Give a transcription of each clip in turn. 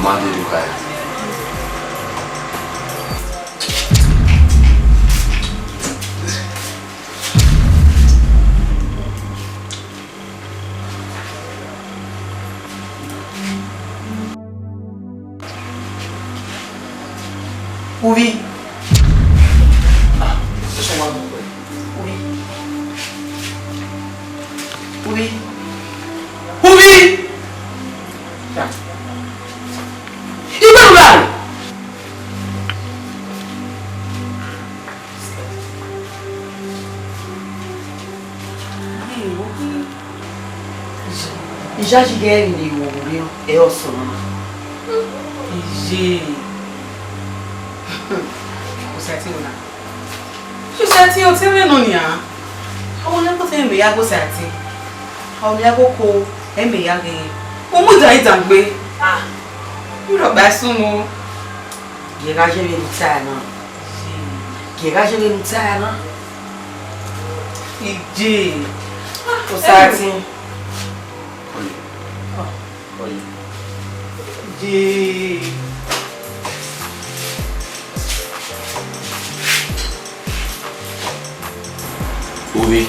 Commanded you guys. Oui. C'est son mari. Oui. Oui. Oui. Tiens. Il va là. Já cheguei ali o eu sou. J'ai Shusati o tell me no nia. How na put me ya go sati. How ya go ko e me ya ge. O mu dai dangbe. Ah. Mi ro ba sumo. Ye ga je mi tsana. Ye ga je mi tsana. Ije. O sati. Oi. Ije. Oui.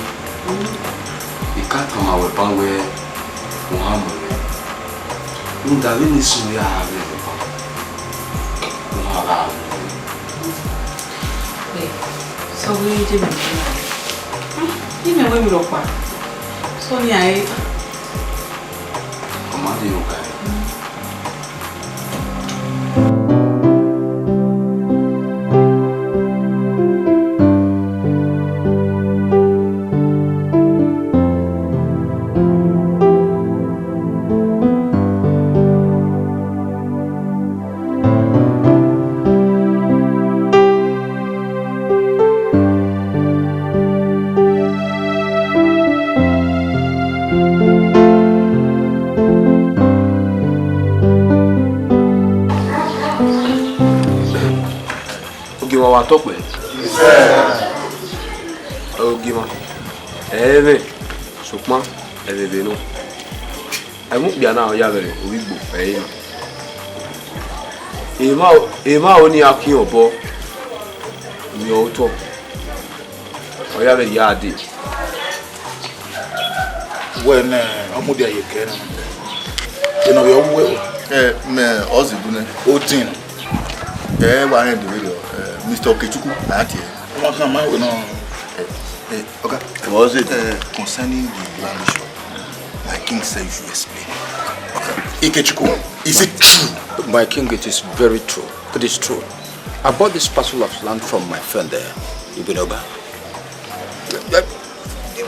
Il quatre ans ouais pas ouais. Mohamed. Nous d'avait ni souillé avec le pas. Mohamed. Oui. So we did it. Even when we look back. So yeah. Comment dire au gars? Wa tope. Ogima. Eve. Sukma. Eve no. Emu bia na ya bere Origbo eyin. Ema oni akin obo. Mi o to. O ya bere ya de. When amudia yeke na. You know we owo me ozidune. Otin. Wa hen de video. Mr. Okechukwu, okay. Was it concerning the land issue? My king said you should explain. Okay. Okechukwu, is it true? My king, it is very true. It is true. I bought this parcel of land from my friend there, Ibinoba.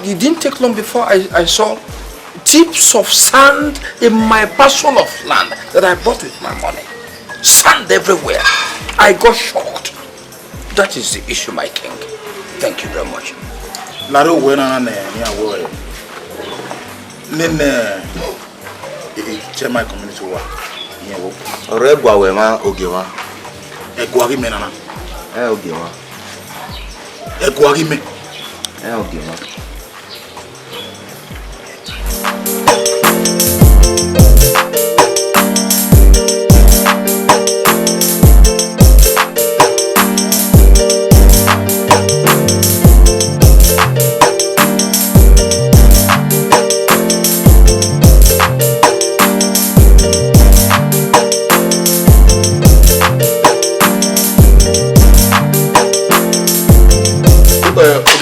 It didn't take long before I saw tips of sand in my parcel of land that I bought with my money. Sand everywhere. I got shocked. That is the issue, my king. Thank you very much. Laro wena na ya wo. Nene my community wa. Yen wo. Ore gwa we ma ogewa. Egwa gi me nana. Ogewa. Egwa gi me. Ogewa.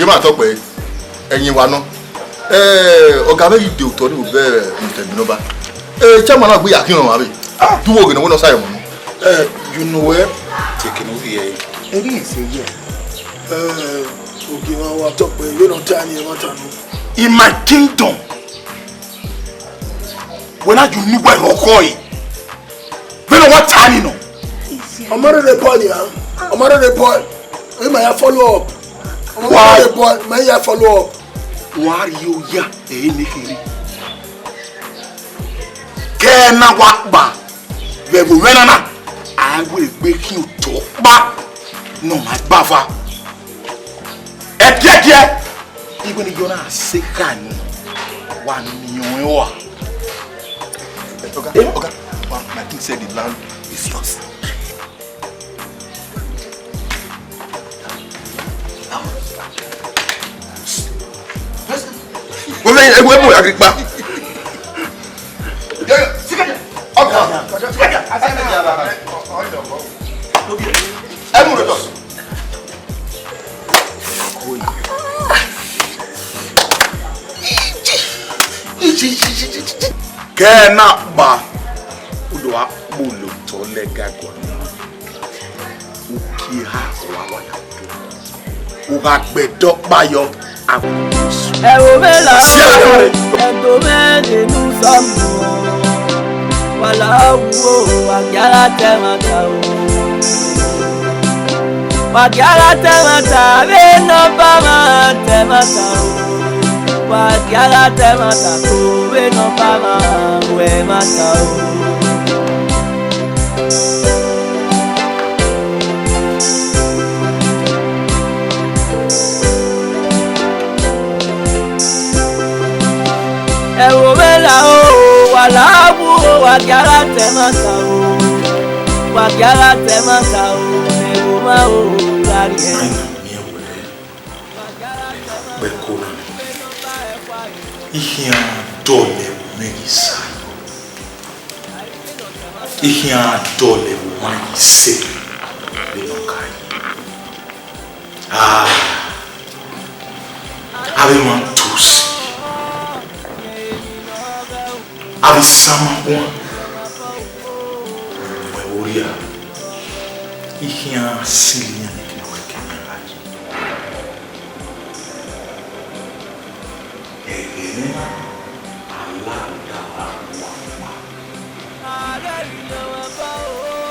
Ma talk pe ẹ̀yin wa no ọ̀gá be de oto ni be Mr. Binoba chairman na gbe yakin ran wa be duwo gbe no won say mo you know where taking over here it is here ogi wa talk pe you don't tell me about no in my kingdom when I you know where rokoi be no what time no amara the boy ya amara the boy we may follow up. Why boy may ya follow up? Why you ya nikiri? Kena wakba. We go na I will make you talk back. No my bava. Etie even if you na second 1 million wa. Papa, my king said the land is yours. Kena ba udwa bulu tole gagoni ukiha wawa yato ugagbedo bayo abusu ewo mela ento mede nu sambo wala wo wagyara temata be no bama temata Wagyara temata ko we no bama we mata ewo mela o wala bu wagyara temata ewo ma o lari Ihia dole megisa. Ihia dole waise. Benokai. Ave mantusi. Ave sama one. Weoria. Ihia silia nikiweke nyalaji.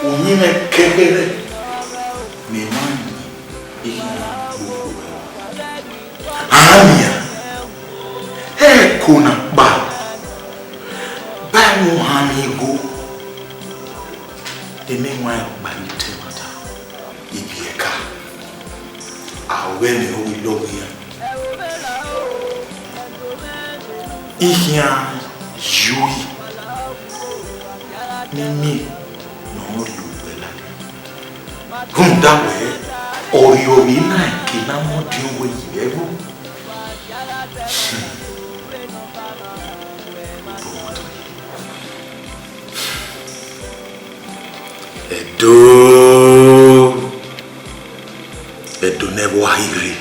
Unyime kekere memani Amia kuna ba muhamigo enemwa balite mata ibieka awene owilogia ihia yui nimi no lubela hundawe oriomina kina modionwe yego Edo nebo hiri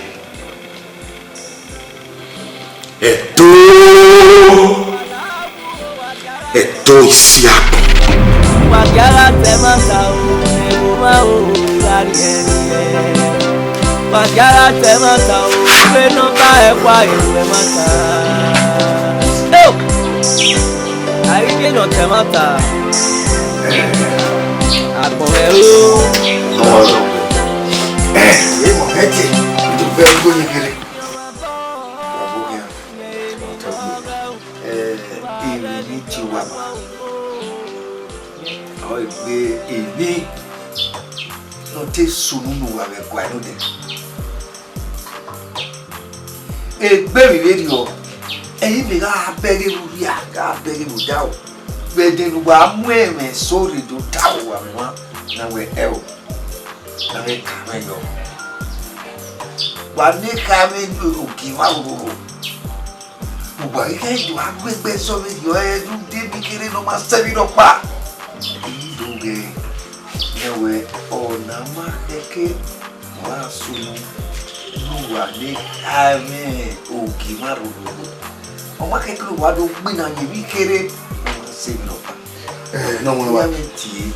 Edo isiapo Wagyara temata ewo ma o lari Wagyara temata we no ba ekwa ewe mata Ari no temata Akomeru Ini no te sunu wa we kwa no de egbe mi radio eyin mi ga bere ru ya ga bere ru ja o we de lu wa mu e me sorry do ta o wa me wa na we e na we ka me yo wa ni ka me o ki wa o wa ke ju agbegbe so me yo e du de mi kere no ma se mi do pa Ewe onama eke wasunu nuwa ne ame ogi marugo oma kekuru wado gbina nyi kere se mi lopa no mo wa ti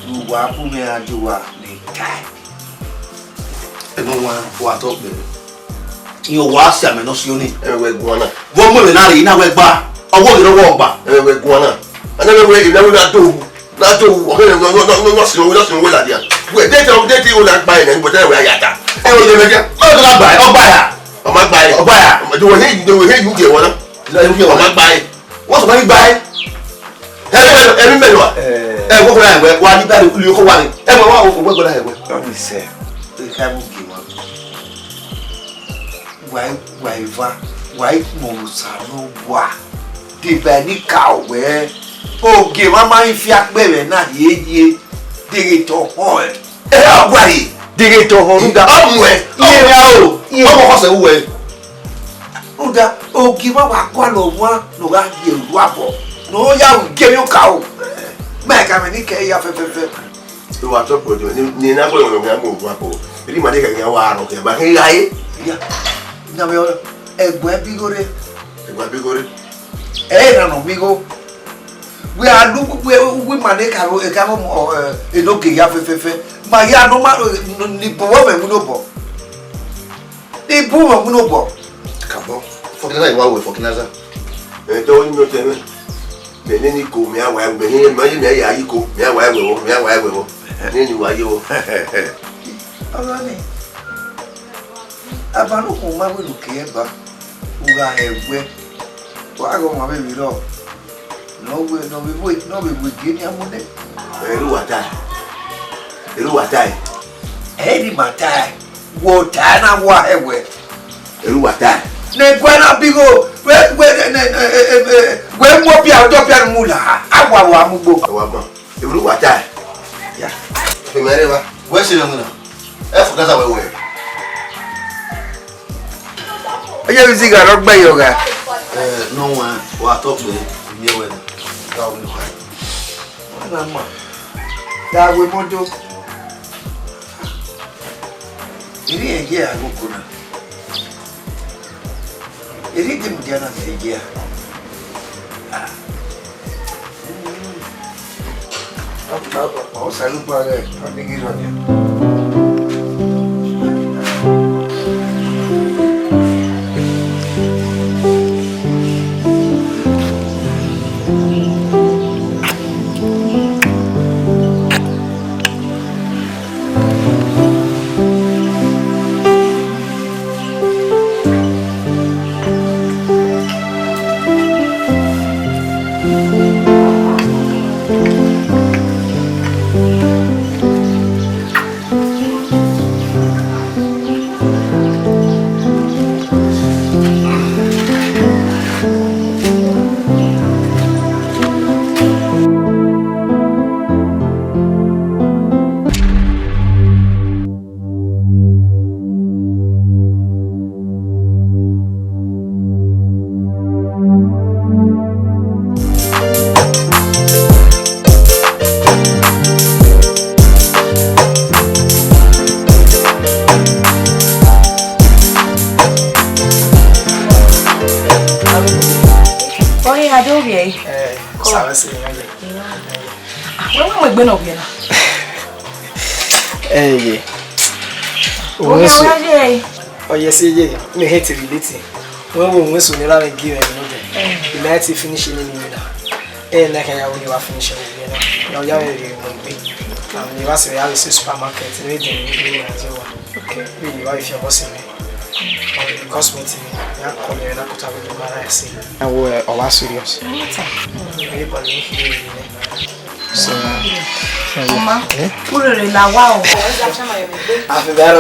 uwa fu me ajowa ne kai no wa to be yo wa si ame no si oni ewe guana wo mo le na re ina we gba owo ire wo gba ewe guana ana we ina we ado Nato no we la dia. We date o la gba ene but we ayata. E o le meje. O la gba o gba ya. O ma gba e. O gba ya. Do we he you get one. La you get o ma gba e. What's my gba e? Every man wa. Wo ko la we wa ni ba lu ko wa ni. Mo wa o we go la e we. Don't be say. We can give one. Why mo sa no wa. The Benin cow we Oge mama ifi akbere na yeye director hall. Agbayi director hall nga omwe. Iye o. Omo ko se uwe. Uda oge mama kwa lo wa no ga ye ruabo. No ya u ge yo ka o. Ma ka me ni ke ya fe. Tu wa to pojo ni na ko yo nga mo ruabo. Ri ma de ka ya wa ro ke ba ke ya e. Ya. Na me o egbe bigore. Egbe bigore. Na no bigo. We are look we manage caro e caro enoke ya fefe ma ya no ma ni bowo me mu no bo ni bu me mu no bo Kabo. Fokinaza iwa we fokinaza. To ni no teme. Me ni ko me awa me ni ma ni ya yi ko me awa we wo. Ni ni wa yo. Ala ni. Aba no ko ma we lo ke ba. Uga egbe. Wa go ma be bi ro. No be gini amude. Eru watai. Edi matai. Wo ta na wa ewe. Eru watai. Ne gwana bigo. We mo bia ojo bia mu la. Awa wa mugbo. Awa mo. Eru watai. Ya. Fe mere wa. We se nguna. E fokinaza we. Oje bi siga ro gbe yo ga. No wa talk to me we. Mama. Da we mojo. Iri eje agukuna. Iri di mujana eje. O salu pare, adingi ronya. Oh yes, me hate relating. When we so never give him no there. The night finishing in now. Like I will have finishing now. You was a supermarket reading as well. Okay, really, why if you're bossing me? Because meeting me, I call you and I put up with the man I see. And we're all serious. So, Mama, purely la wow. After that,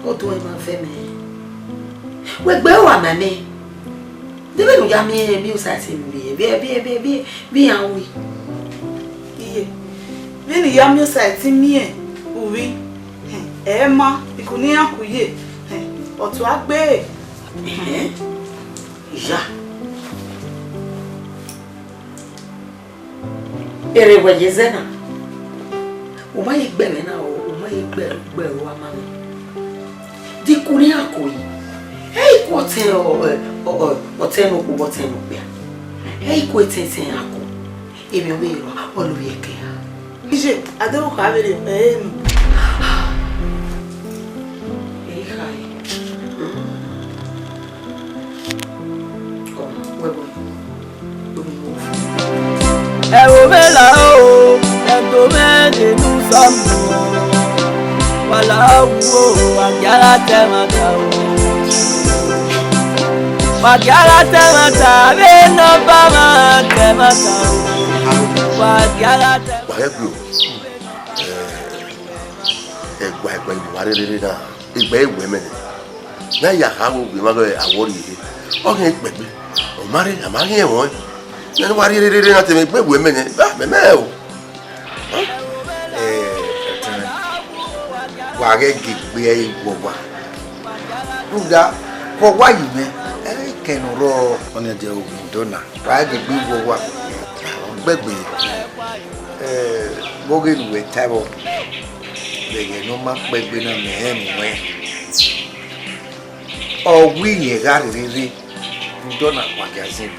O do e ma fe me. We gbe wa mame. Debe no ya mi usati mi bi anwi. Iye. Bi ni ya mi usati mi e. Uri. Ma ikuni akuye. Otu agbe. Ya. Ere wajezena. Uma igbele na uma igbele wa mama. Di kuni akoyi. Hey, what no kuboteno bia. Hey, kwetete ako. Emi wiro olubieke ya. Ije, ado ko abere o, tanto mede no sambo. Wala wo, agara temata o. Wagara temata, be no bama temata o. Wagara temata. Wagyu. Egba warere na. Egba ewe me. Na ya ha wo bi ma go awori ile. O ke gbegbe. O mare amari e won. Na warere na te me gbegbe me ne. Ba me o. Wage gigbe igbowa. Uga ko wa yi me. Kenuro on de ogun dona. Wage gbe igbowa. Gbegbe. Boge luwe tabo. Bege no ma gbegbe na me enwe. O wi ye gariri. Dona magazine.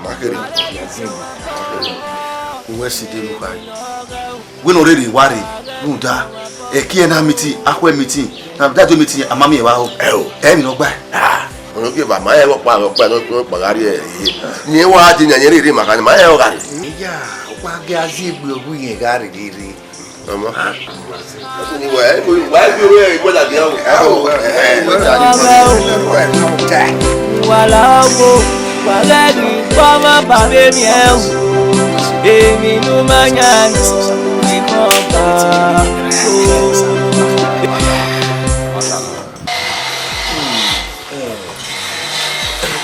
Magazine. Uwe si de luka. We no really worry. Nuda. Eki na meeting, akwe meeting. Na that meeting amami e wa ho. Mi no gba. Ono ke ba ma e wo pa no pagari e. Ni wa ti nyan re maka ni ma e o gari. Ya, wa gazi gbe ogun ye gari riri. Mama. Ni wa bi o e gboda bi o. Wala wo, wala ni pa ma ba me mi e o. Emi no manya ni ko ba.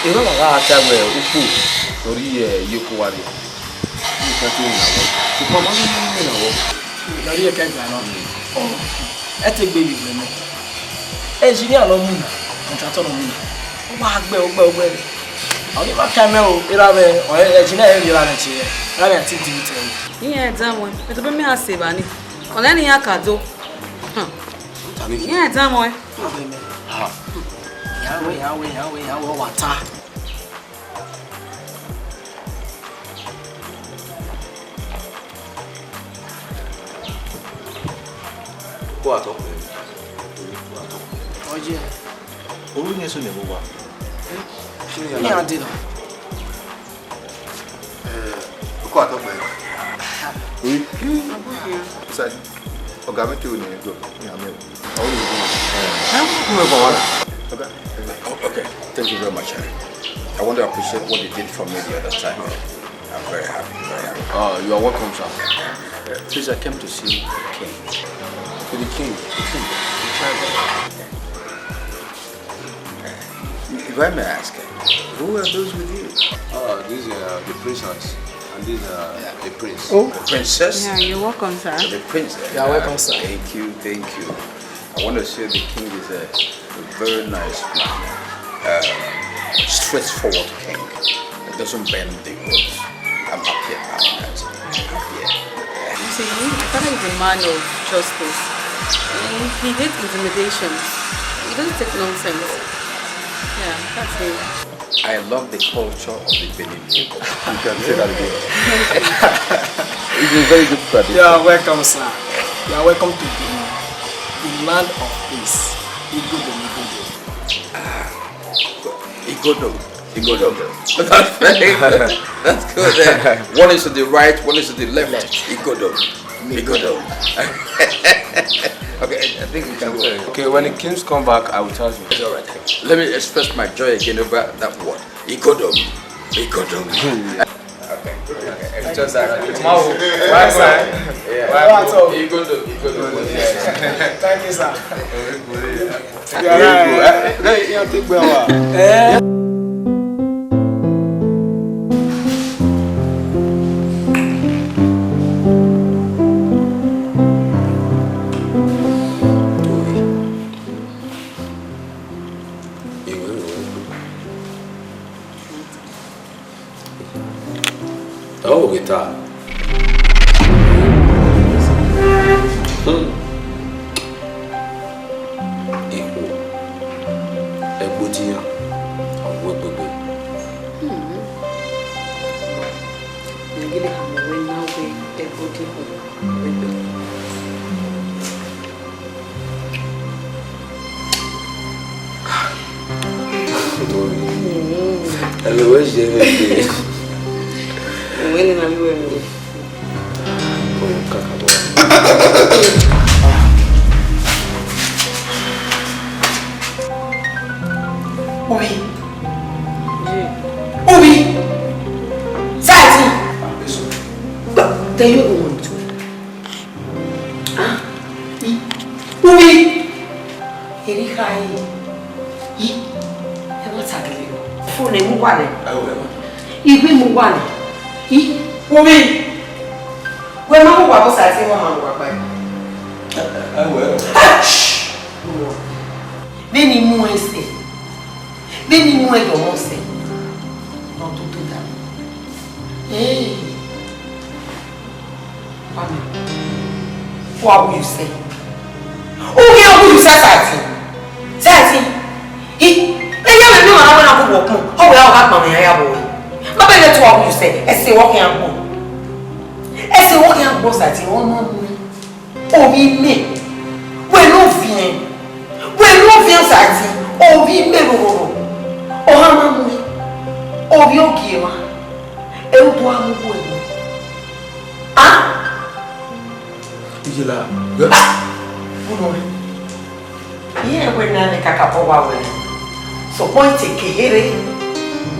Ero ma ga ta we uku ori yeko wari. Ni ka ti na wo. Ti pa ma ni na wo. Lori e ka gba no. E te gbe ibe me. Engineer lo mu na, contractor lo mu na. O wa gbe. Oni ma ka me o ira be o engineer e ira na chi. Ra be ati di te. Iye exam won. E to be me ase ba ni. Ona ni ya kado. Iye exam won. Yawe wata. Ko ato. Oje. Olu ni so ne bo wa. Ni ade no. Ko ato pe. Oui. Ça. Oga me tu ni go. Ni ame. Okay, thank you very much, Harry. I want to appreciate what you did for me the other time. I'm very happy, very happy. Oh, you are welcome, sir. Please, I came to see the king. To the king. If I may ask, who are those with you? These are the princess, and these are the prince. Oh, the princess? Yeah, you're welcome, sir. The princess. You're welcome, sir. Thank you. I want to say the king is a very nice man. Straightforward king. It doesn't bend the rules. I'm happy about that. You see, Father is a man of justice. He hates intimidation. He doesn't take nonsense. Yeah, that's him. I love the culture of the Benin people. You can say that again. It's a very good tradition. You are welcome, sir. You are welcome to Benin, the land of peace. Igodo. That's very good. That's good. One is to the right, one is to the left. Igodo. Okay, I think we can go. Okay, when the kings come back, I will tell you. It's all right. Let me express my joy again over that word. Igodo. Okay. It's just like tomorrow. Igodo. Thank you, sir. Oh, guitar. Equal. Equity. Hello, where's the when na liwe mi. Oh, kakabo. Obi. Obi. Sati. Tell you what want to. Ah. Obi. Erika yi. E mo tagele yo. Phone mu wa le. Igbe mu wa le. Obi. Where ma wa bo Sati mo ma wa pa. Beni mu ese. Beni mu e do mo se. Non tout tout da. Eh. What will you say? Okay, what will you say, Sati? Sati. I don't know what I'm how will I have my boy? Ma belle to what you say. I say walking and go. I say walking and go, Sati. Oh no. Oh me. We no vient. We no vient, Sati. Oh me ro. Oh ha me. Oh bi okay ma. E o to amu ko e. Ah? Ijila. Uno. Yeah, we na ne kakapo wa we. So point kehere.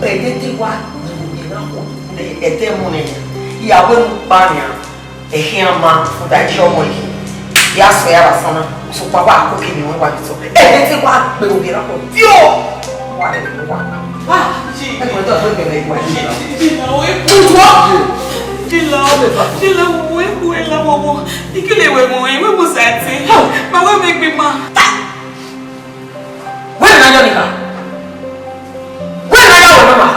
E de ti wa. Ete mune. Ya we mpania. E hiama fuda jomo yi. Ya so ya basana. So pa wa ko kini won wa so. E de ti wa pe obi ra ko. Yo. Wa de ko wa. Ah, ji. E ko to so be me wa. Ji na we pu. Dila we la wowo. Ikile we mo Sati. Ma we make me ma. We na yo nika. We na yo mama.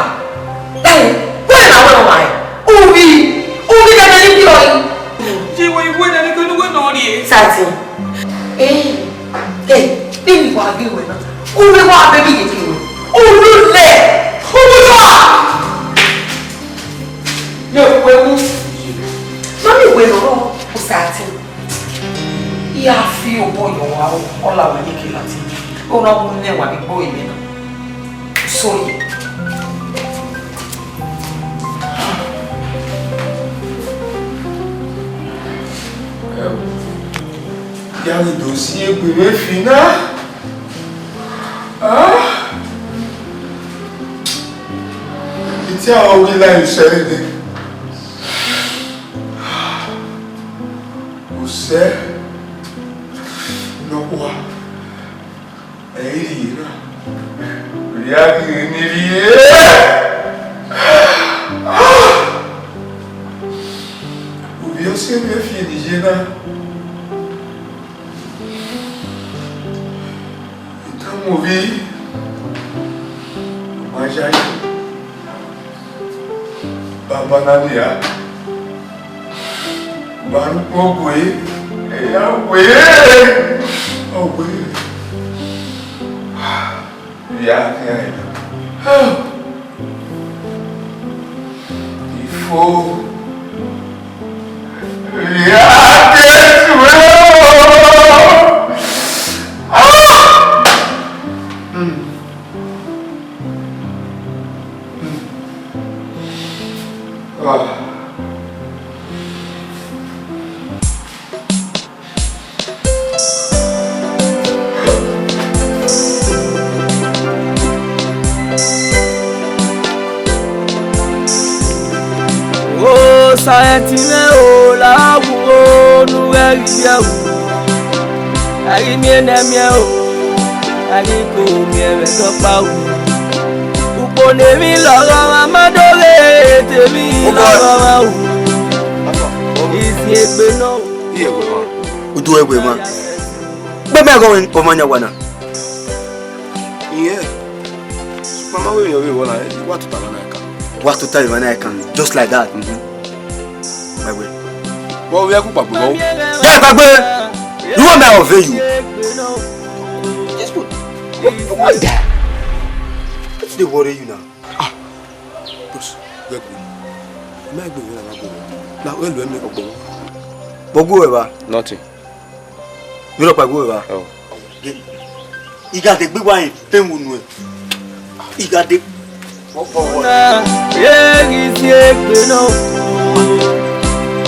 We na we mama. Ubi da na ni oi. Ji we na ni ko no ri. Sati. Baby wa bi we na. Ubi wa baby ye ki we. Ulule. Uwa. Yo we mu. Mami we no Sati. Ya fi obo yo wa o la wa ni ki lati. O na mu ne wa bi bo imi na. Sorry. Il y a le dossier privé final. Ah. Il tient à ouvrir là une seule. Vous savez, non quoi? Et il y a. Il y a une ou bien c'est mes filles d'hygiène. Movie, Majai, Baba Nadia, Baruch Boy, oh boy, il faut Scientine o la wo nu eri ya wo Ari mi enemie o. Ani ko mi ebe to pa o. Upo ne mi loro amadore temi loro o. Isi egbe no. Iye gbe ma. Udu egbe ma. Gbe me go o ma nya wana. Iye. Mama we yo we wala what to tell na ka. What to tell na ka. Just like that. My way. Bo we ku pagbo go. Yeah, pagbo. You want me to obey you? Yes, good. What that? What's the worry you now? Push. Go. Me go we na go. La we lo me ogbo. Bogo eba. Nothing. You no pagbo eba. Oh. You got the big one pen wonu. You got the Yeah, isi egbe no.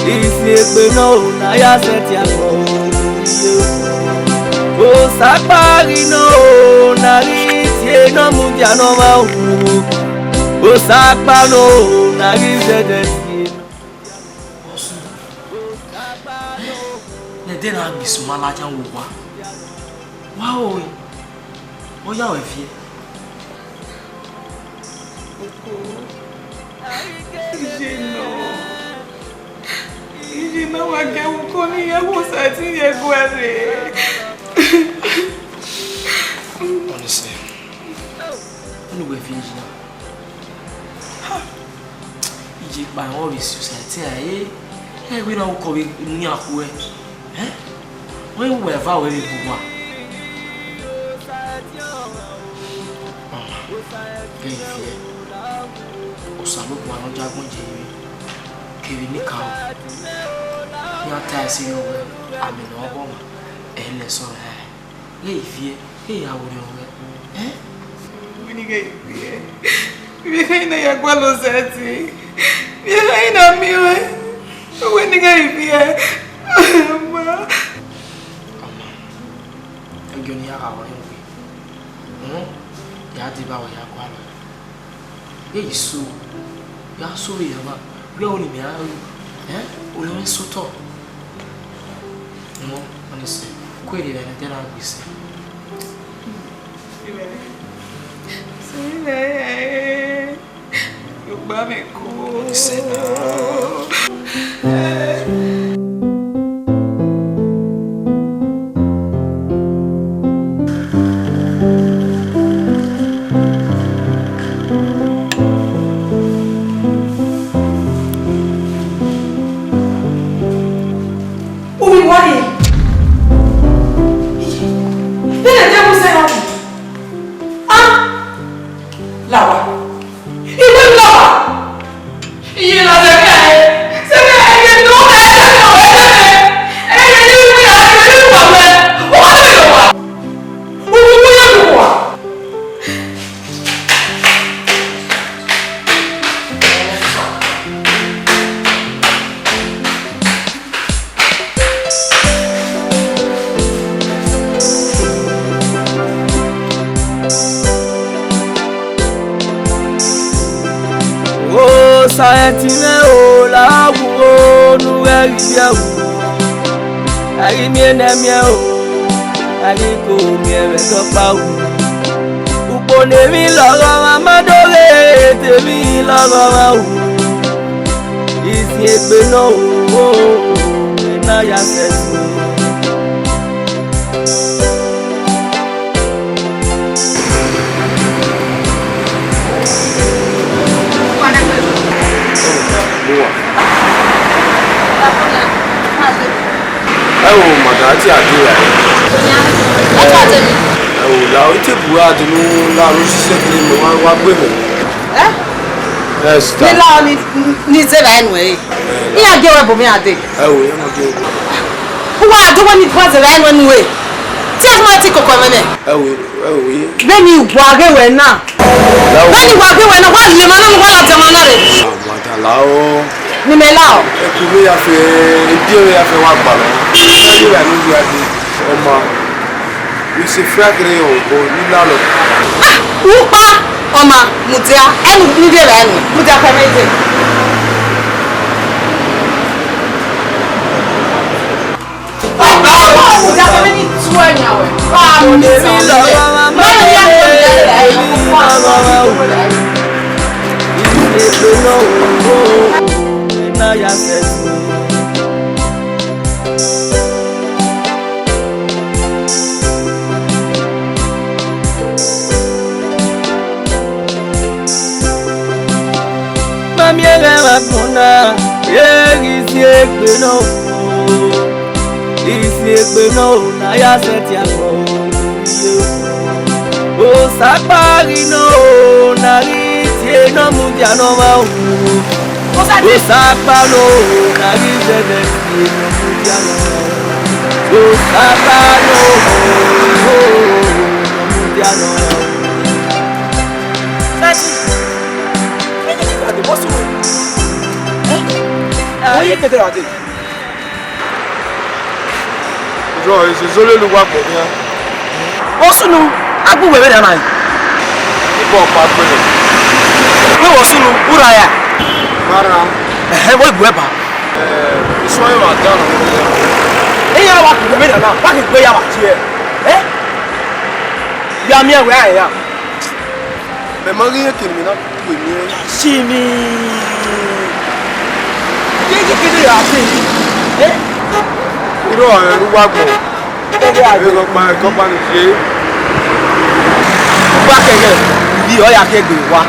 Isi egbe no na ya set ya go. O sapari no na ri tie no mu dia no ma o. O sapa no na ri zede tie. Ne de na bisuma la jan wo wa. Wa o. O ya o fie. Ijina wa ge wo ko ni ye wo sa ti ye gwere. Honestly. Onu we fie Ijina. Iji by all this society we na ko we ni aku e. When we ever we buwa. Osamwonyi no jagbon jewe kewi ni kawo ni ata si yo we ami no obo ma ele so ye ifie ye ya wori o we Wini ge ifie. We ga ina ya gwa lo seti. We ga ina miwe. Wini ge ifie. Ma. Ngoni ya awore we. Ya di ba wa ya kwa lo. Ye isu. Ya so ya ba. We only me aru. O le so to. No, honestly. Kweli na tena ngisi. Sile. Yo ba me ko. Sena. Saetime o la wo nu eria o. Ari mi enemie o. Ani ko mi ebe to pa o. Upo ne mi loro amadore temi loro o. Isi egbe no o. Na ya setu. Madati adura. La o te bua dunu la ro sise kini mo wa gbe mo. Yes. Ni la ni ze la enu e. Ni age we bo mi ade. Ye mo ge. Wa ade woni kwa ze la enu e. Ti as ma ti kokko meme. Ye. Beni wa age we na. Beni wa age we na wa le ma na mo la jama na re. Madala o. Ni me la o. E ku mi ya fe ebi ya fe wa gba lo. Ni la ni ya di. O ma. We se fragre o ni la lo. Upa oma mutia enu ni de la enu. Mutia ka meje. Mutia ka meje tu e Osunu Agu webe na nai. Ibo pa pele. We Osunu uraya. Mara. We gweba. Iso yo wa dan. Eya wa ku webe na na, wa ki gbe ya wa ti e. Ya mi e we aya. Me mari e ke mi na ku mi. Simi. Ye kede ya ti. Iro ru wa gbo. Ko pa ni se. Wa keke bi o ya kegbe wa.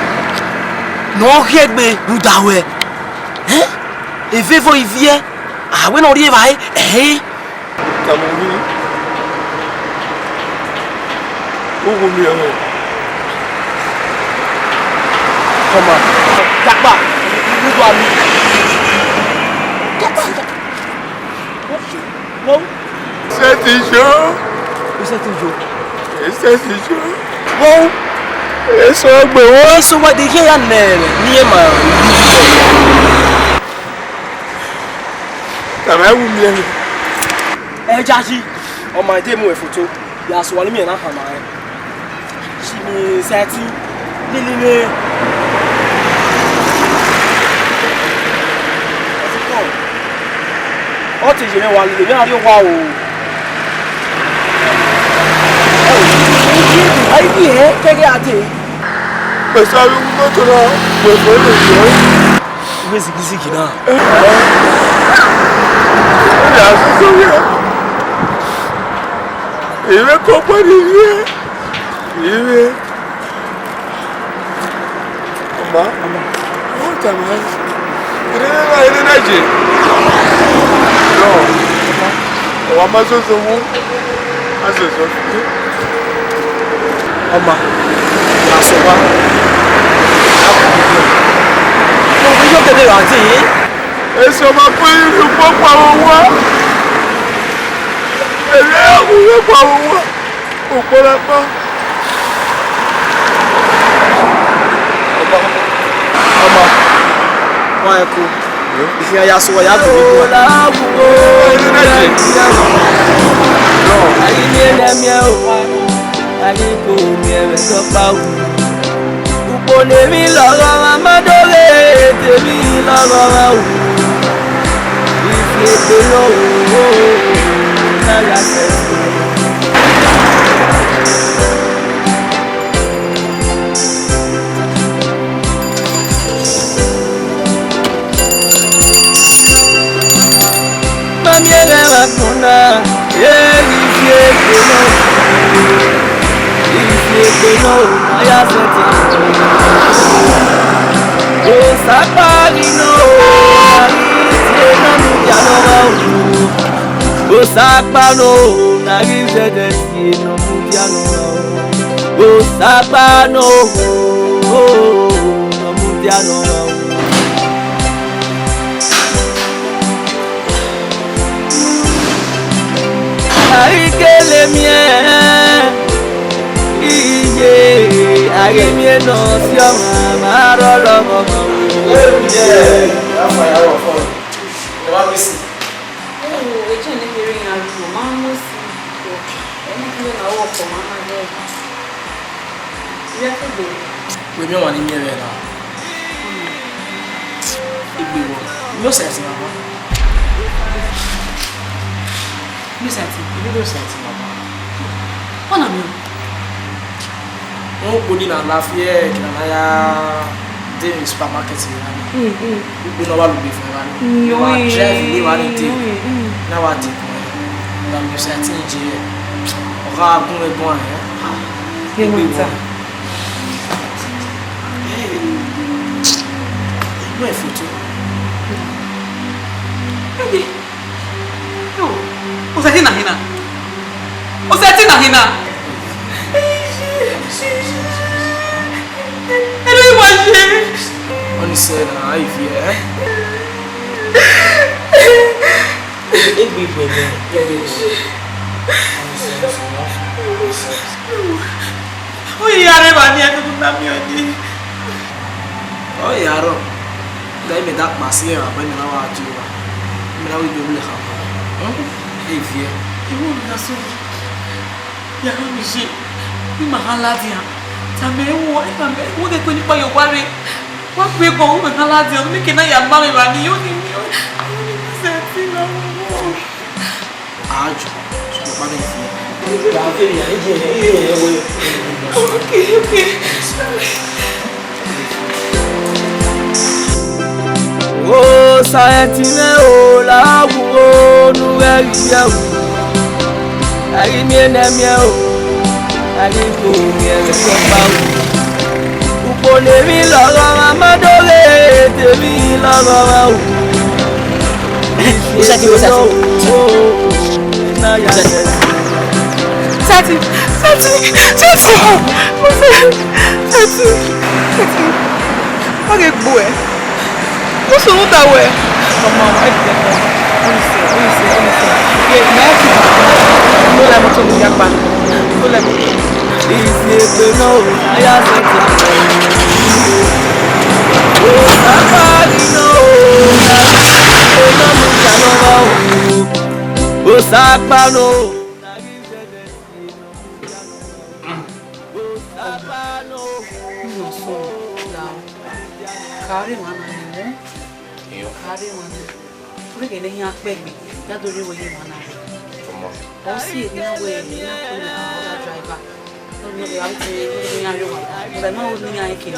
No kegbe rudawe. E fefo ivie. Ah we no ri vai. Tamuri. Ogun mi o. Come on. Takba. Rudu ami. No. C'est toujours. C'est toujours. C'est toujours. Bon. Eso gbe wo. Eso wa de ke ya nere. Ni e ma. Tama wu mi e. Jaji. O ma de mu e photo. Ya so wale mi na ha ma. Shi mi seti. Lilile. O ti je me wa lile mi ari wa o. Ai bi he kege ate. Pesa wi mo to na. Mo fo le jo. We zigizigi na. Ya so ya. Iwe ko pa ni ye. Iwe. Mama. O ta ma. Ire na je. No. O ma so so mu. Asoso. Ọma Asola mo bi yo kede àǹtí eso ma pe iru popa owo ele owo pa owo opolapa ọma wa eko ifi aya so ya do mi la wo no ayi ni na mi o ani ko mi e so pa wu upo le mi loro amadore tèmi loro wa wu ifi pe lo wo na ya se mami ele wa kuna ifi pe lo no, I said Osapari no, Osapano, Nagizede no Mudiano, Osapano, no Mudiano. I get them, Aghe mi no si o ma ro lo mo mo. je afa ya ro fo. E wa mi si. E je ne mi rin aru ma mo si. Eni ki na wo ko ma na de. Ya ke be. We mi wa ni mi re na. Igbe wo. Yo se ti mama. Yo se ti mama. What am I? No put in a laugh here, can I do supermarket here? We know what will be for one. You are driving, you are in now I take one. Now you say, I think you are going to go on here. You want that? Where photo? Baby. No. Usatina hina. Usatina hina. Hello, imagine. On said, I fear. Oh, you are never near to Namioni. Oh, Yaro. They made that Marcia when I was you. Now we do have. Hey, fear. You won't have so. Yamishi. You Mahaladia. Tame, what if I'm going to put your worry? What we go with Mahaladia, making a young mammy running you. Okay. Oh, Sayatine, oh, Lagu, oh, Uwadiae. Agimienamia, Agigo, Elegbe. Uponemi lọ́rọ̀ amadore, tèmi lọ́rọ̀. Sati. Okay, boy. What's the matter with? Come on, I didn't know. Honestly. Yeah, imagine. No, let me tell you, Yakba. No, let me. Elegbe no, aya seta. Oh, Safari no, oh, Sapa no. Carry one, We're getting here, baby. That's the real way you want to. I'll see it now. Way, driver. Don't know the outside, but I'm not only I can.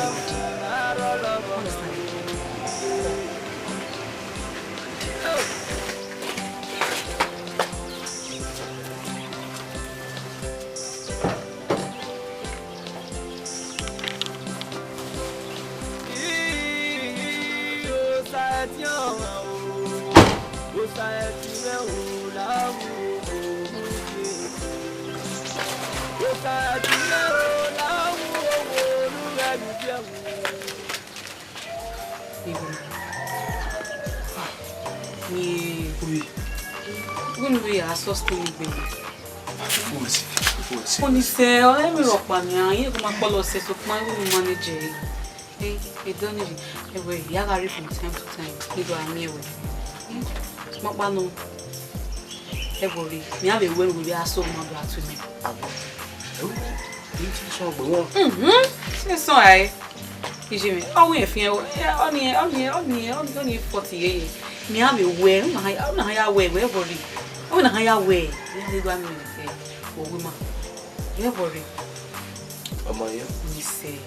When we are so still baby. Only say, let me rock my you come and follow says of my manager. Hey, don't need it. Way, Yagari from time to time. You go and me. Smoke bano. Every me have a when we are so mother to me. So I. Jimmy, oh, we feel only 48. Me have a way, I way, wherever. Oh, na higher way. You go and say, oh, woman. You worry. Am I here? You say.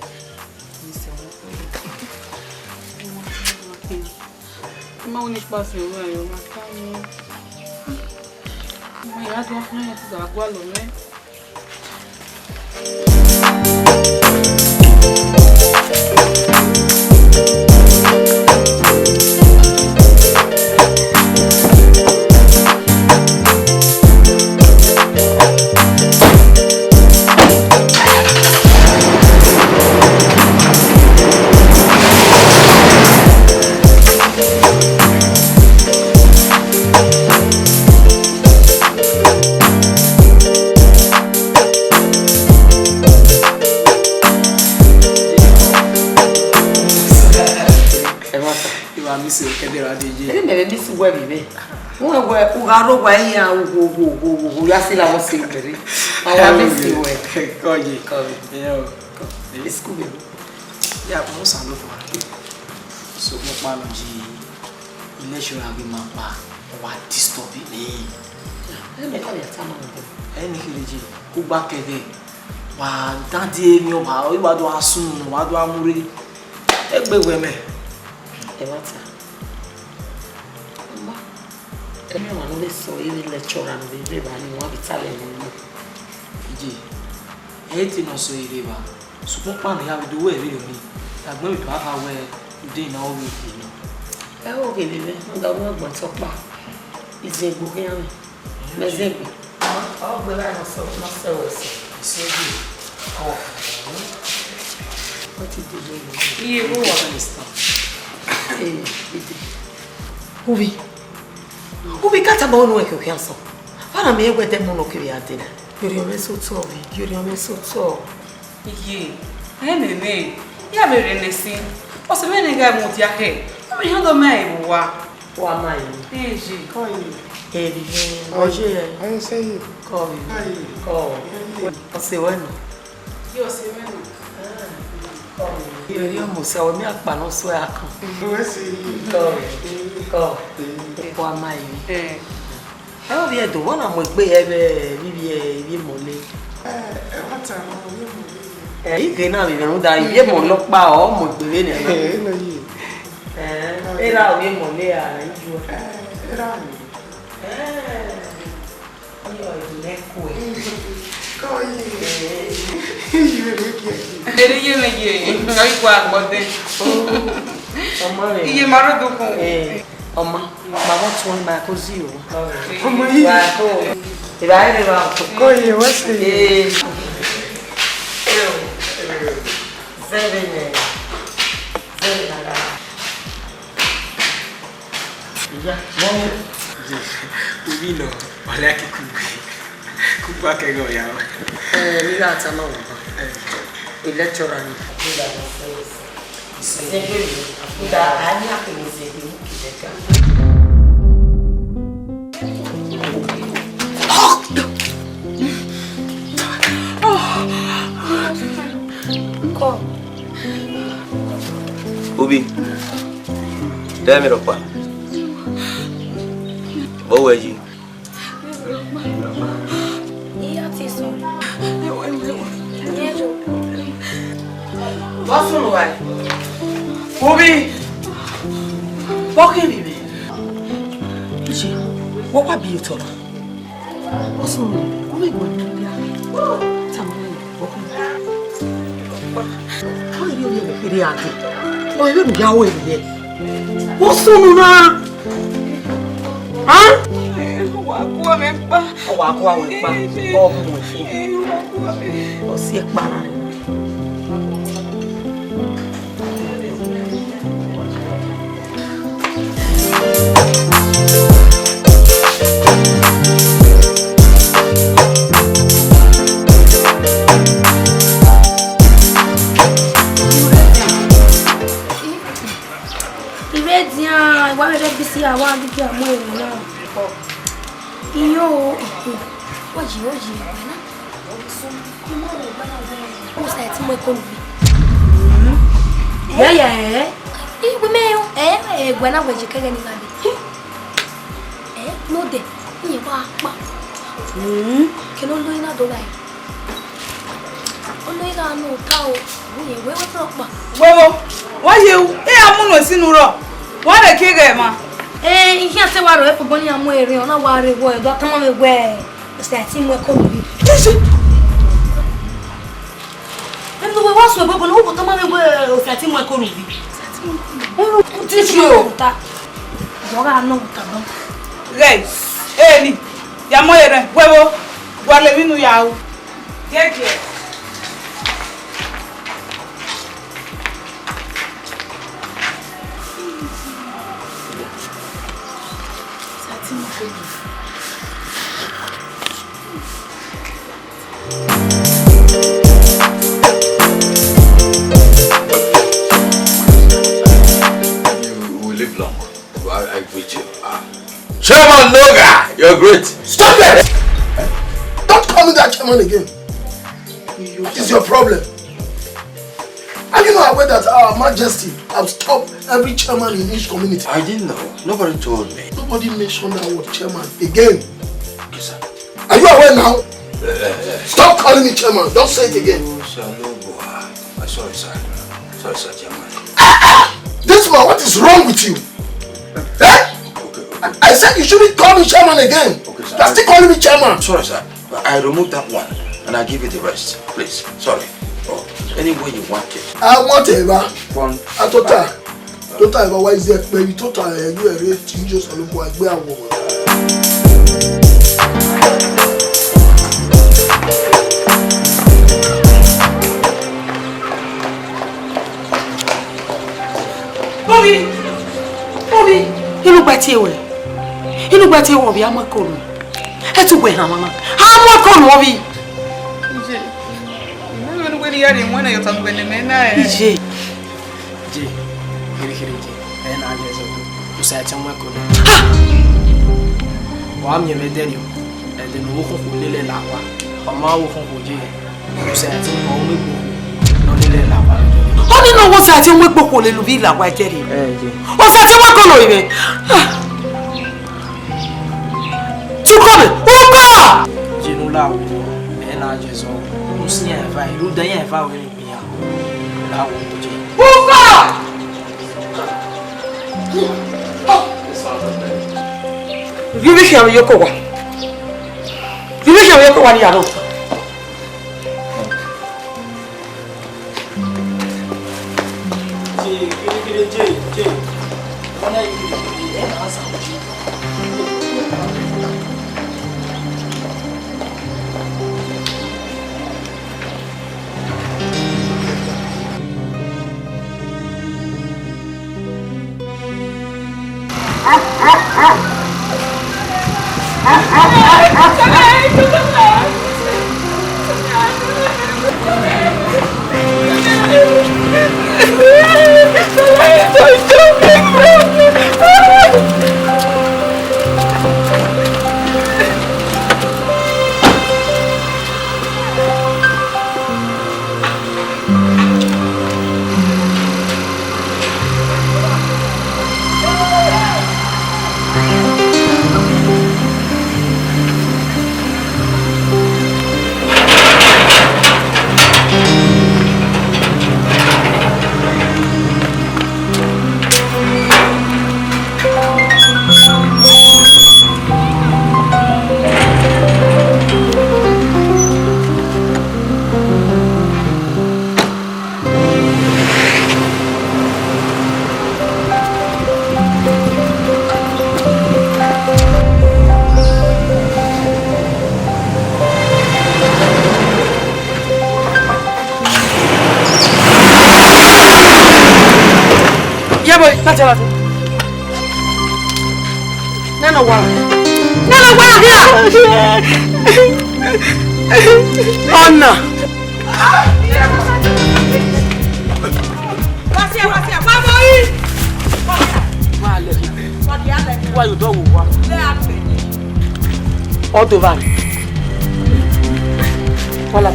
I'm only passing away. I'm coming. My dad won't have to go alone. me call your time. Any keleji, go back there. Wa daddy mi o ma, o wa do asun, wa do amure. Egbe me. E wata. Mama. Emi wa no le so ile lecturer no be ba ni wa bitale ni. Iji. E ti no so ile ba. Supo pa ni ya do we re mi. Agbon mi ba ka we dey na o we ni. E o ge bebe, nga mo gbon to pa. Izegbo yan. Mezegbo. O gbe la no so o si. Izegbo. Oh. What did you do? Iye bo wa ni sta. Ubi kata ba onu e ke so. Fara me egwe dem no kiri adina. Yori o me so to. Iye. Nene. Ya mere nesi. O se me nga mu ti ake. Mi hando mai wa. Wa mai. Eji. Ebi. Oje. Aí sei. Ko. O se wenu. Yo se wenu. Yori o mo se o mi apa no so akan. Não sei. Ko. Wa mai. O bi e do wona mo gbe ebe bibi mole. Wata no ni mo. Ige na bi no da iye mo lo pa o mo gbe ni. No yi. Era o ye mole a iju. Era. Yo ile ko e. Ko yi. Iye ke. Ere ye me ye. Ngai kwa gbode. Omo re. Iye maro do ko. Ọmọ, bàbá tún ń bá kó sí o. Ọmọ yìí. Wà á kó. Ìbá rẹ̀ wà kó. Kó yẹ wá sí i. Very nice. Very nice. Ìyá, wọ́n mú. Ubi no, wale ake kubi. Kubi ake go ya. Nígbà tá a máa wọ̀ bá. Electoral ni. Nígbà tó fẹ́ yẹ. Ìsègbè mi. Nígbà á ní àpèmí ìsègbè mi kìí dẹ́ka. Ubi, dame ropa. Vou aí. Posso não vai? Ubi, por que vive? Gente, vou com a Bia toda. Posso não? Como é que vai? Tamanho, vou com. Olha ele, ele aqui. Olha ele, já o ele. Posso não? Hã? O Agu é pá. O Agu é pá. O muito. Você é pá. Agora já disse a uma que a mãe não. E eu hoje, né? O sete meu convite. É. E o meu é guana hoje que ganha nada. É, não de. E vai. Que não dói nada vai. O não dá no tal. Wewe tropa. Wewe. Waje, amuno sinu ro. Wa de ke ga ma. Ihe ate waro e foboni amu ere ona ware wo do kama me gwe. State mo ko bi. Endo we waso e bobo no bo kama me gwe state mo ko bi. Ero kutishio ta. Joga no ta ba. Guys, ni ya mo ere wewo. Wale minu ya o. Keke. Chairman Noga, you're great. Stop it! Don't call me that chairman again. What is your problem? Are you not aware that our majesty have stopped every chairman in each community? I didn't know. Nobody told me. Nobody mentioned that word chairman again. Okay, sir. now. Stop calling me chairman. Don't say it again. Sorry, sir. Sorry, sir, chairman. This man, what is wrong with you? Eh? Okay. I said you shouldn't call me chairman again. Okay, sir. You're still calling me chairman. Sorry, sir. I removed that one and I give you the rest. Please. Sorry. Oh, any way you want it. Whatever. One. Total. Why is there? Baby, total. You are ready to just look like we are. Bobby, you look better way. You look better way. I'm a call. It's a way, Mama. I'm a call, Bobby. I don't know what's at your work before the Villa, why, Jerry? What's at your work on even? To come, Oba! Genola, and I just don't see if I do the if I will be out. Oba! You wish you have your cover. You wish you have your cover. Anna! Why you don't walk? All the van. Voilà.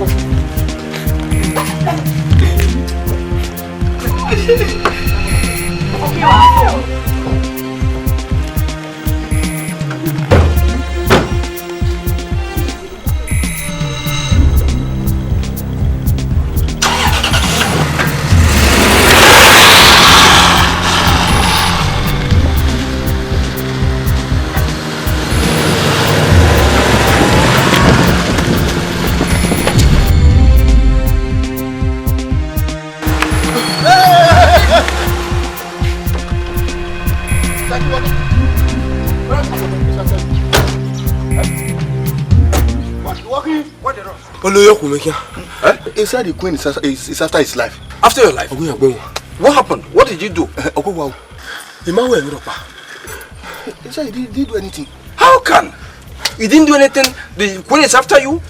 He said the queen is after his life. After your life? What happened? What did you do? He said he didn't do anything. How can? You didn't do anything? The queen is after you?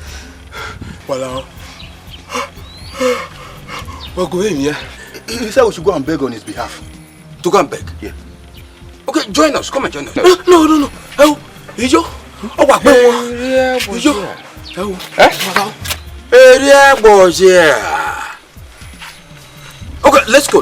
He said we should go and beg on his behalf. To go and beg? Yeah. Okay, join us. Come and join us. No. Oh, Ijo? Ijo? Okay, let's go.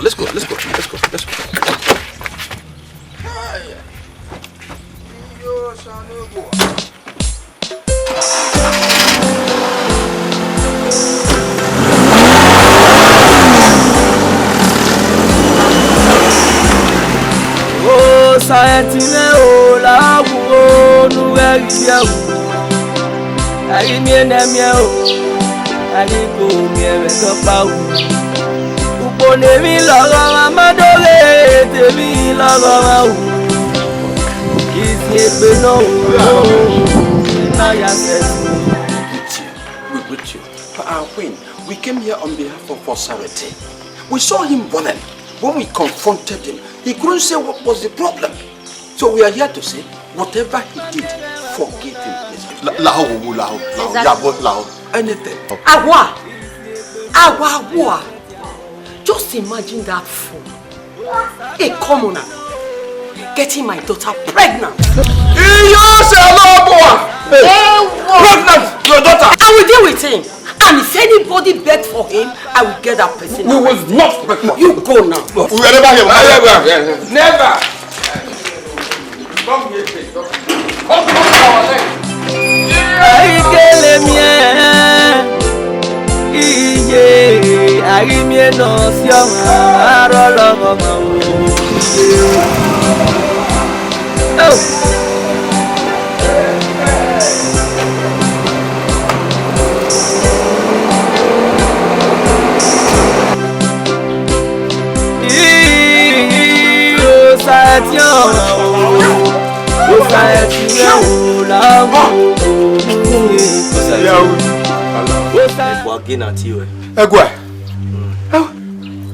Osayetine Agu Uwadiae. Arimienamia Ariko miere topa. Uponemi lọ́rọ̀ amadole tèmi lọ́rọ̀ Ife no na ya We greet you. But our queen, we came here on behalf of Osasuyi. We saw him running. When we confronted him, he couldn't say what was the problem. So we are here to say, whatever he did, forgive him. Anything. Agua. Just imagine that fool, a commoner, getting my daughter pregnant. Pregnant, your daughter. I will deal with him. And if anybody bet for him, I will get that person. We will not break my. You go now. We will never hear. Never. Come here, please. Come our leg. Arimie no sioma arolo mama Egwe.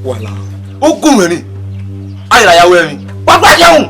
Wala. Ogun me ni. Ayira yawo emi. Wa gba jeun.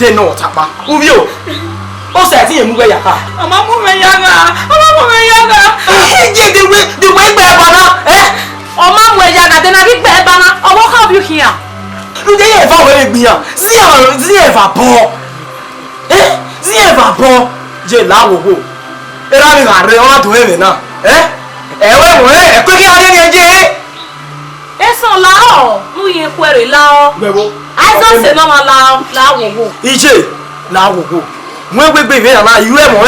They know what happened. Ubio. Osati emugbe yaka. Mama mu me yaga. The way bana. Mama mu yaga then I be bana. What have you here? They ever we gbiyan. See ever bo. See ever bo. Je lawo go. Era mi ga re o to ere na. Eso lao, nu ye kwere lao. Aizo se no ma lao, la wo. Ije, la wo. Mwe gbe be na you e mo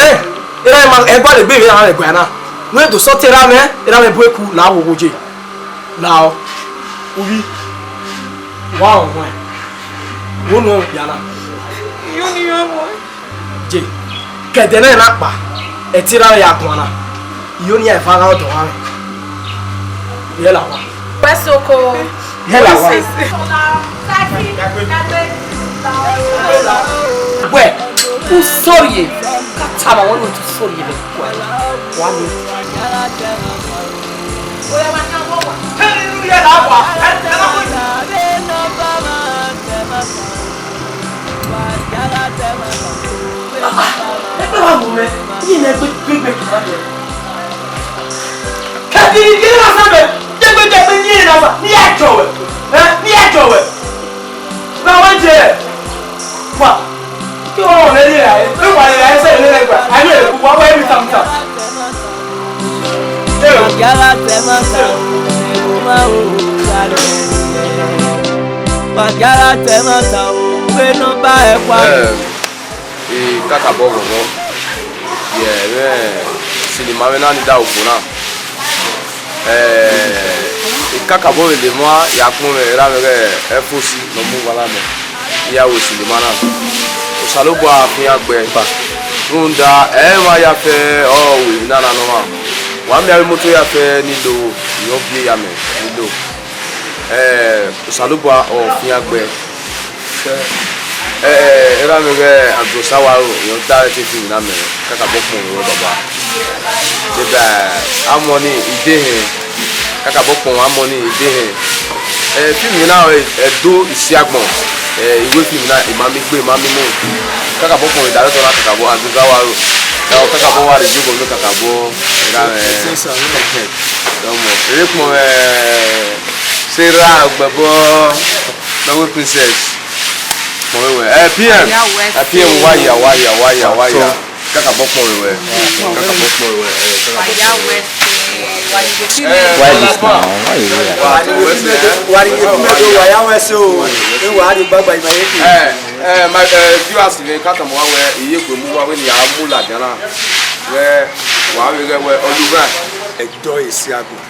Era ma e gba le gbe na le gba na. Mwe do so tera me, era me bueku la wo je. Lao. Ubi. Wow, mwe. Wo no ya na. You ni mo. Je. Kedene na pa. E tira ya kwa na. Yo ni e fa ga do wa. Ye la wa. Pesoko. Hela wa. Where? Who sorry? Katama one to sorry the one. Kaka bogo no. Cinema na ni da okuna. Kaka bogo le moi ya kun me ra me efosi no mu wala me. Ya wo cinema na. Osalobo afin agbe pa. Unda ma ya fe we na no ma. Wa mi ari moto ya fe ni do yo bi ya me ni do. Osalobo ofin agbe. Era me Osawaru yo da te fi na me kaka bokun ro baba de ba amoni ide he kaka bokun amoni ide he film na Edorisiagbon iwe film na imami mo kaka bokun director na kaka bo Aghahowa kaka bo wa re jogo no kaka bo era domo mo sera gbabo na we princess PM waya kaka bokmo we my viewers we kaka mo we iye gbe mu wa we ni amula gana we wa we Olubra Edorisiagbon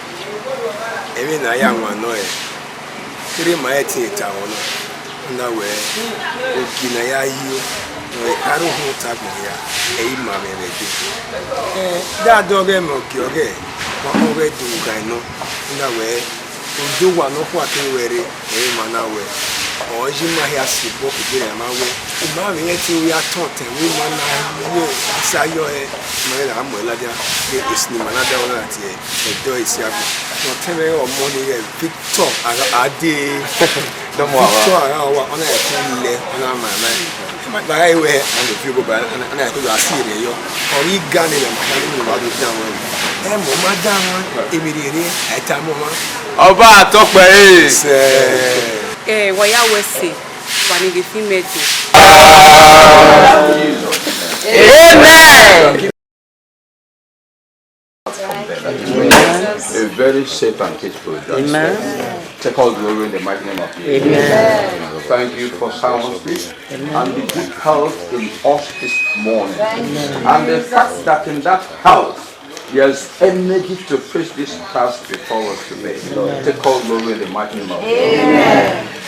emi na ya nwa no kiri ma eti ta wono na we okina ya hiyo no aru hu tabi ya eyi ma me ready da doge mo ki oge wa oge du ga no na we ojo wa no kwa ke were eyi ma na we oji ma ya si bo ku dire ma we ma me yeti ya ton te we ma na we sayo ma na mo la dia ke isni ma na da wona ti Edorisiagbon no teme o mo ni Victor ade no more Aghahowa ona e kun le ona ma na ba ga iwe and the people ba na ko ya si re yo ori gani le ma ni ba do dan won mo ma dan won emirere eta mo ma oba atope wa ya we se wa ni ge fi mejo. Amen. A very safe and peaceful journey. Take all glory in the mighty name of Jesus. Amen. Thank you for sound sleep and the good health in us this morning. And the fact that in that health there's energy to face this task before us today. Take all glory in the mighty name of Jesus.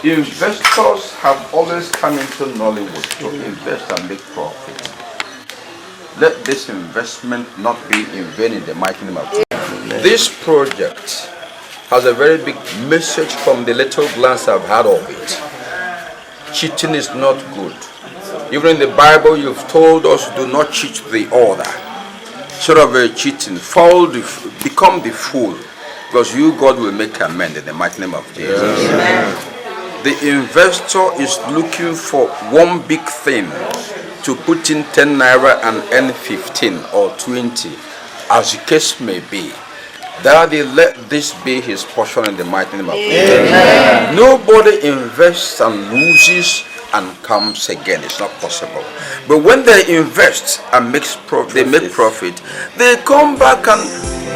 Investors have always come into Nollywood to invest and make profit. Let this investment not be in vain in the mighty name of Jesus. This project has a very big message from the little glance I've had of it. Cheating is not good. Even in the Bible, you've told us do not cheat the other. Sort of cheating, become the fool, because you, God, will make amends in the mighty name of Jesus. Amen. The investor is looking for one big thing to put in 10 naira and earn 15 or 20, as the case may be. Daddy, let this be his portion in the mighty name of Jesus. Nobody invests and loses and comes again. It's not possible. But when they invest and make profit, they come back and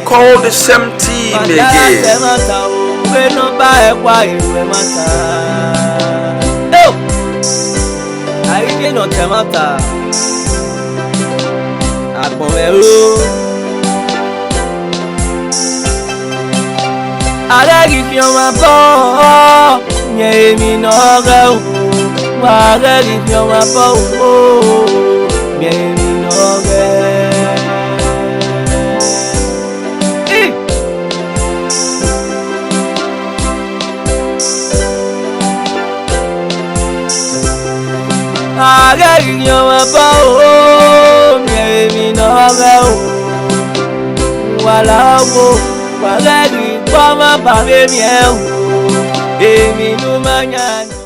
call the same team again. Wala di kwa ma ba me mieu, emi no manya.